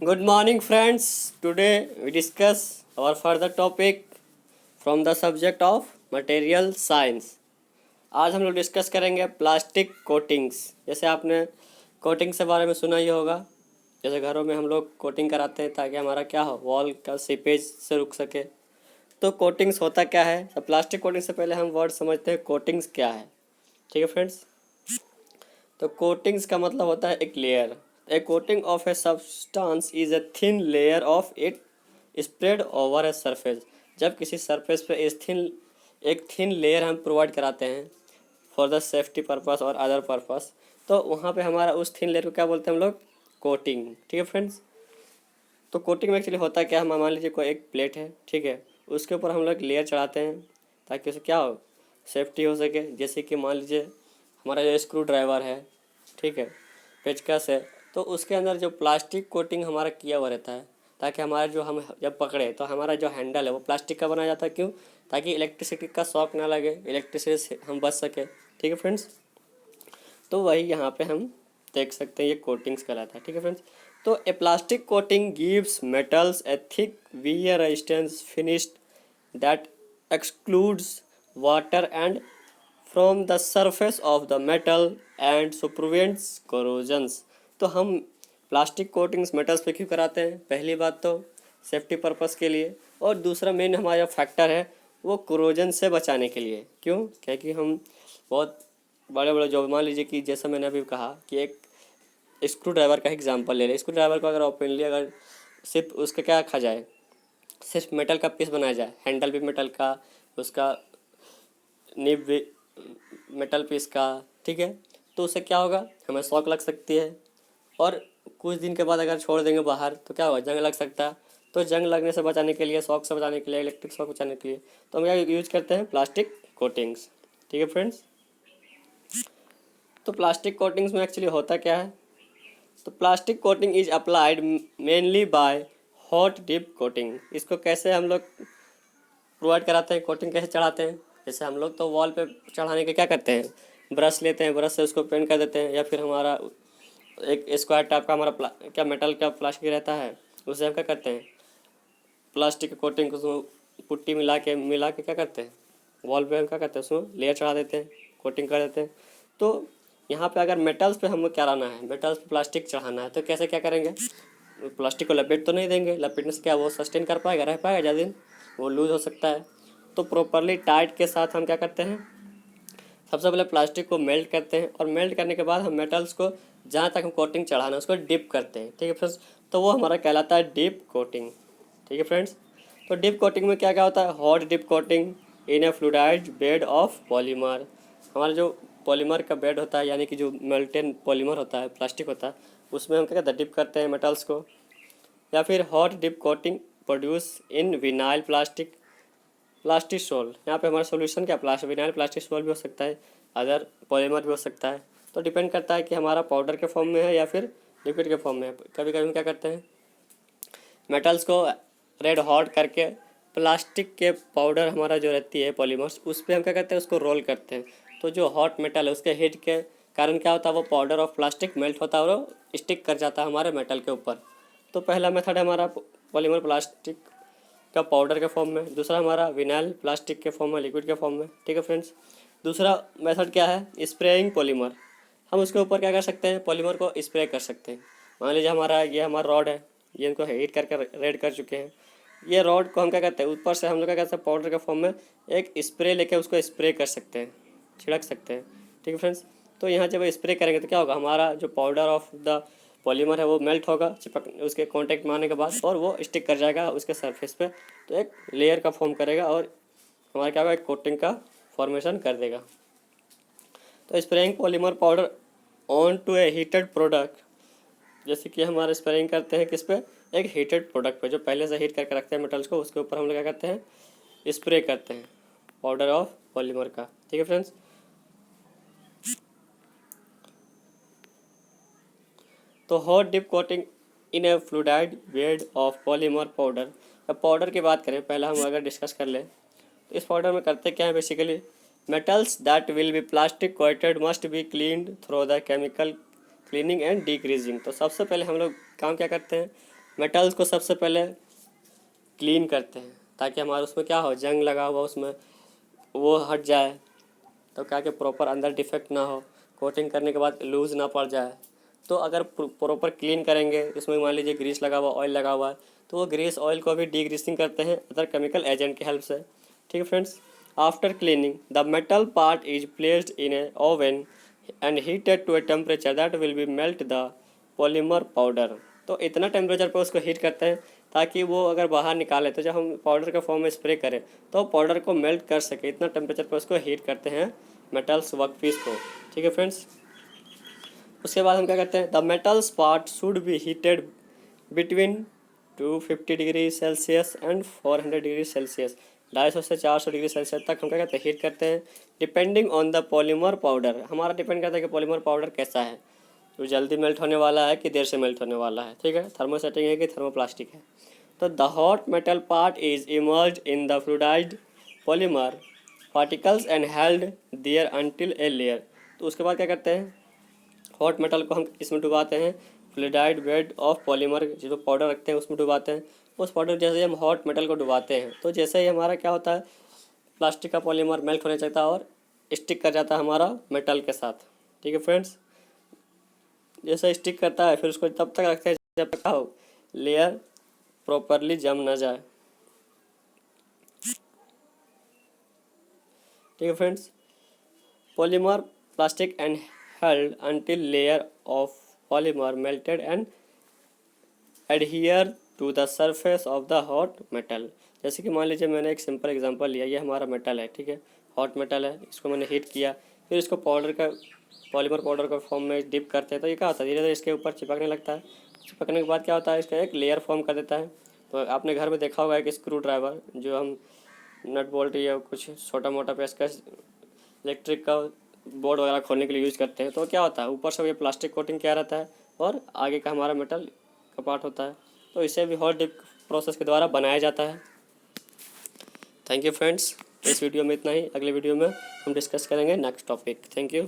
Good morning, friends. Today we discuss our further topic from the subject of material science. आज हम लोग discuss करेंगे plastic coatings. जैसे आपने कोटिंग से बारे में सुना ही होगा। जैसे घरों में हम लोग कोटिंग कराते हैं ताकि हमारा क्या हो, वॉल का सीपेज से रुक सके। तो कोटिंग्स होता क्या है? तो प्लास्टिक कोटिंग से पहले हम वर्ड समझते हैं कोटिंग्स क्या है। ठीक है फ्रेंड्स। तो कोटिंग्स का मतलब होता है एक layer. A coating of a substance is a thin layer of it spread over a surface. जब किसी सरफेस पे एक थिन लेयर हम प्रोवाइड कराते हैं फॉर द सेफ्टी पर्पस और अदर पर्पस, तो वहाँ पे हमारा उस थिन लेयर को क्या बोलते हैं हम लोग? कोटिंग। ठीक है फ्रेंड्स। तो कोटिंग में एक्चुअली होता क्या है, मान लीजिए कोई एक प्लेट है, ठीक है, उसके ऊपर हम लोग लेयर चढ़ाते हैं ताकि उसे क्या हो, सेफ्टी हो सके। जैसे कि मान लीजिए हमारा जो स्क्रू ड्राइवर है, ठीक है, पेचकस है, तो उसके अंदर जो प्लास्टिक कोटिंग हमारा किया हुआ रहता है ताकि हमारा जो हम जब पकड़े तो हमारा जो हैंडल है वो प्लास्टिक का बनाया जाता है। क्यों? ताकि इलेक्ट्रिसिटी का शॉक ना लगे, इलेक्ट्रिसिटी से हम बच सके। ठीक है फ्रेंड्स। तो वही यहाँ पे हम देख सकते हैं, ये कोटिंग्स कहलाता है। ठीक है फ्रेंड्स। तो a plastic coating gives metals a thick wear resistance finished that excludes water and from the surface of the metal and so prevents corrosions. तो हम प्लास्टिक कोटिंग्स मेटल्स पे क्यों कराते हैं? पहली बात तो सेफ्टी पर्पस के लिए, और दूसरा मेन हमारा फैक्टर है वो कोरोजन से बचाने के लिए। क्यों? क्योंकि हम बहुत बड़े बड़े जो, मान लीजिए कि जैसा मैंने अभी कहा कि एक स्क्रू ड्राइवर का एग्जांपल ले लें। स्क्रू ड्राइवर को अगर ओपनली अगर सिर्फ उसका क्या रखा जाए, सिर्फ मेटल का पीस बनाया जाए, हैंडल भी मेटल का, उसका निब भी मेटल पीस का, ठीक है, तो उससे क्या होगा, हमें शॉक लग सकती है, और कुछ दिन के बाद अगर छोड़ देंगे बाहर तो क्या होगा, जंग लग सकता है। तो जंग लगने से बचाने के लिए, शॉक से बचाने के लिए, इलेक्ट्रिक शॉक बचाने के लिए, तो हम क्या यूज करते हैं? Plastic coatings. ठीक है फ्रेंड्स। तो प्लास्टिक कोटिंग्स में एक्चुअली होता क्या है? तो plastic coating is applied mainly by hot dip coating. इसको कैसे हम लोग प्रोवाइड कराते हैं, कोटिंग कैसे चढ़ाते हैं? जैसे हम लोग तो वॉल पे चढ़ाने के क्या करते हैं, ब्रश लेते हैं, ब्रश से उसको पेंट कर देते हैं, या फिर हमारा एक स्क्वायर टाइप का हमारा क्या मेटल का प्लास्टिक रहता है, उससे हम क्या करते हैं, प्लास्टिक की कोटिंग को उसमें पुट्टी मिला के क्या करते हैं, वॉल पे हम क्या करते हैं, उसमें लेयर चढ़ा देते हैं, कोटिंग कर देते हैं। तो यहाँ पे अगर मेटल्स पे हमें क्या रहना है, मेटल्स पे प्लास्टिक चढ़ाना है, तो कैसे क्या करेंगे? प्लास्टिक को लपेट तो नहीं देंगे, लपेटने से क्या वो सस्टेन कर पाएगा, रह पाएगा ज़्यादा दिन? वो लूज़ हो सकता है। तो प्रॉपरली टाइट के साथ हम क्या करते हैं, सबसे पहले प्लास्टिक को मेल्ट करते हैं, और मेल्ट करने के बाद हम मेटल्स को जहाँ तक हम कोटिंग चढ़ाना है उसको डिप करते हैं। ठीक है फ्रेंड्स। तो वो हमारा कहलाता है डिप कोटिंग। ठीक है फ्रेंड्स। तो डिप कोटिंग में क्या क्या होता है? Hot dip coating in a fluidized bed of polymer. हमारा जो पॉलीमर का बेड होता है, यानी कि जो मेल्टेन पॉलीमर होता है, प्लास्टिक होता है, उसमें हम क्या करते हैं, डिप करते हैं मेटल्स को। या फिर hot dip coating produce in vinyl plastic sol. यहाँ पे हमारा सोल्यूशन क्या, विनाइल प्लास्टिक सोल भी हो सकता है, अदर पॉलीमर भी हो सकता है। तो डिपेंड करता है कि हमारा पाउडर के फॉर्म में है या फिर लिक्विड के फॉर्म में है। कभी कभी हम क्या करते हैं, मेटल्स को रेड हॉट करके प्लास्टिक के पाउडर हमारा जो रहती है पॉलीमर्स, उस पर हम क्या करते हैं, उसको रोल करते हैं। तो जो हॉट मेटल है उसके हीट के कारण क्या होता है, वो पाउडर ऑफ प्लास्टिक मेल्ट होता है और वो स्टिक कर जाता है हमारे मेटल के ऊपर। तो पहला मेथड है हमारा पॉलीमर प्लास्टिक का पाउडर के फॉर्म में, दूसरा हमारा विनाइल प्लास्टिक के फॉर्म में, लिक्विड के फॉर्म में। ठीक है फ्रेंड्स। दूसरा मेथड क्या है, स्प्रेइंग पॉलीमर। हम उसके ऊपर क्या कर सकते हैं, पॉलीमर को स्प्रे कर सकते हैं। मान लीजिए हमारा रॉड है, ये इनको हीट करके रेड कर चुके हैं। ये रॉड को हम क्या करते हैं, ऊपर से हम लोग क्या करते हैं, पाउडर के फॉर्म में एक स्प्रे लेके उसको स्प्रे कर सकते हैं, छिड़क सकते हैं। ठीक है फ्रेंड्स। तो यहाँ जब स्प्रे करेंगे तो क्या होगा, हमारा जो पाउडर ऑफ द पॉलीमर है वो मेल्ट होगा चिपक उसके कांटेक्ट में आने के बाद, और वो स्टिक कर जाएगा उसके सरफेस पे। तो एक लेयर का फॉर्म करेगा और हमारा क्या होगा, एक कोटिंग का फॉर्मेशन कर देगा। तो spraying polymer powder on to a heated product, जैसे कि हमारे स्प्रेइंग करते हैं किस पे, एक हीटेड प्रोडक्ट पे जो पहले से हीट करके रखते हैं मेटल्स को, उसके ऊपर हम लोग क्या करते हैं, स्प्रे करते हैं पाउडर ऑफ पॉलीमर का। ठीक है फ्रेंड्स। तो hot dip coating in a fluidized bed of polymer powder. अब पाउडर की बात करें, पहला हम अगर डिस्कस कर लें, तो इस पाउडर में करते क्या है basically, metals that will be plastic coated must be cleaned through the chemical cleaning and degreasing. तो सबसे पहले हम लोग काम क्या करते हैं, मेटल्स को सबसे पहले क्लीन करते हैं ताकि हमारा उसमें क्या हो, जंग लगा हुआ उसमें वो हट जाए, तो क्या कि प्रॉपर अंदर डिफेक्ट ना हो, कोटिंग करने के बाद लूज़ ना पड़ जाए। तो अगर प्रॉपर क्लीन करेंगे, इसमें मान लीजिए ग्रीस लगा हुआ, ऑयल लगा हुआ है, तो वो ग्रीस ऑयल को भी डीग्रीसिंग करते हैं अदर केमिकल एजेंट की हेल्प से। ठीक है friends. After cleaning the metal part is placed in a oven and heated to a temperature that will be melt the polymer powder. तो इतना टेम्परेचर पर उसको हीट करते हैं ताकि वो अगर बाहर निकाले तो जब हम पाउडर के फॉर्म में स्प्रे करें तो पाउडर को मेल्ट कर सके, इतना टेम्परेचर पर उसको हीट करते हैं मेटल्स वर्कपीस को। ठीक है फ्रेंड्स। उसके बाद हम क्या करते हैं, the metals part should be heated between 250 degree Celsius and 400 degree Celsius. 250 से 400 डिग्री सेल्सियस तक हम क्या करते हैं, हीट करते हैं। Depending on the polymer powder, हमारा डिपेंड करता है कि पॉलीमर पाउडर कैसा है, तो जल्दी मेल्ट होने वाला है कि देर से मेल्ट होने वाला है। ठीक है, थर्मोसेटिंग है कि थर्मोप्लास्टिक है। तो the hot metal part is emerged in the fluidized polymer particles and held there until a layer. तो उसके बाद क्या करते हैं, हॉट मेटल को हम इसमें डुबाते हैं, फ्लूइडाइड बेड ऑफ पॉलीमर जो पाउडर रखते हैं उसमें डुबाते हैं। उस पाउडर जैसे ही हम हॉट मेटल को डुबाते हैं तो जैसे ही हमारा क्या होता है, प्लास्टिक का पॉलीमर मेल्ट होने लगता है और स्टिक कर जाता है हमारा मेटल के साथ। ठीक है फ्रेंड्स। जैसे स्टिक करता है फिर उसको तब तक रखते हैं जब तक क्या हो, लेयर प्रॉपरली जम ना जाए। ठीक है friends. Polymer plastic and held until layer of polymer melted and adhere to the surface of the hot metal। जैसे कि मान लीजिए मैंने एक सिंपल एग्जांपल लिया, ये हमारा मेटल है, ठीक है, हॉट मेटल है, इसको मैंने हीट किया, फिर इसको पाउडर का पॉलीमर पाउडर का फॉर्म में डिप करते हैं तो ये क्या होता है, धीरे धीरे इसके ऊपर चिपकने लगता है। चिपकने के बाद क्या होता है, इसका एक लेयर फॉर्म कर देता है। तो आपने घर में देखा होगा एक स्क्रू ड्राइवर जो हम नट बोल्ट या कुछ छोटा मोटा पेचकस इलेक्ट्रिक का बोर्ड वगैरह खोलने के लिए यूज़ करते हैं। तो क्या होता है, ऊपर से ये प्लास्टिक कोटिंग किया रहता है और आगे का हमारा मेटल का पार्ट होता है, तो इसे भी हॉट डिप प्रोसेस के द्वारा बनाया जाता है। Thank you friends. इस वीडियो में इतना ही, अगले वीडियो में हम डिस्कस करेंगे नेक्स्ट टॉपिक। Thank you.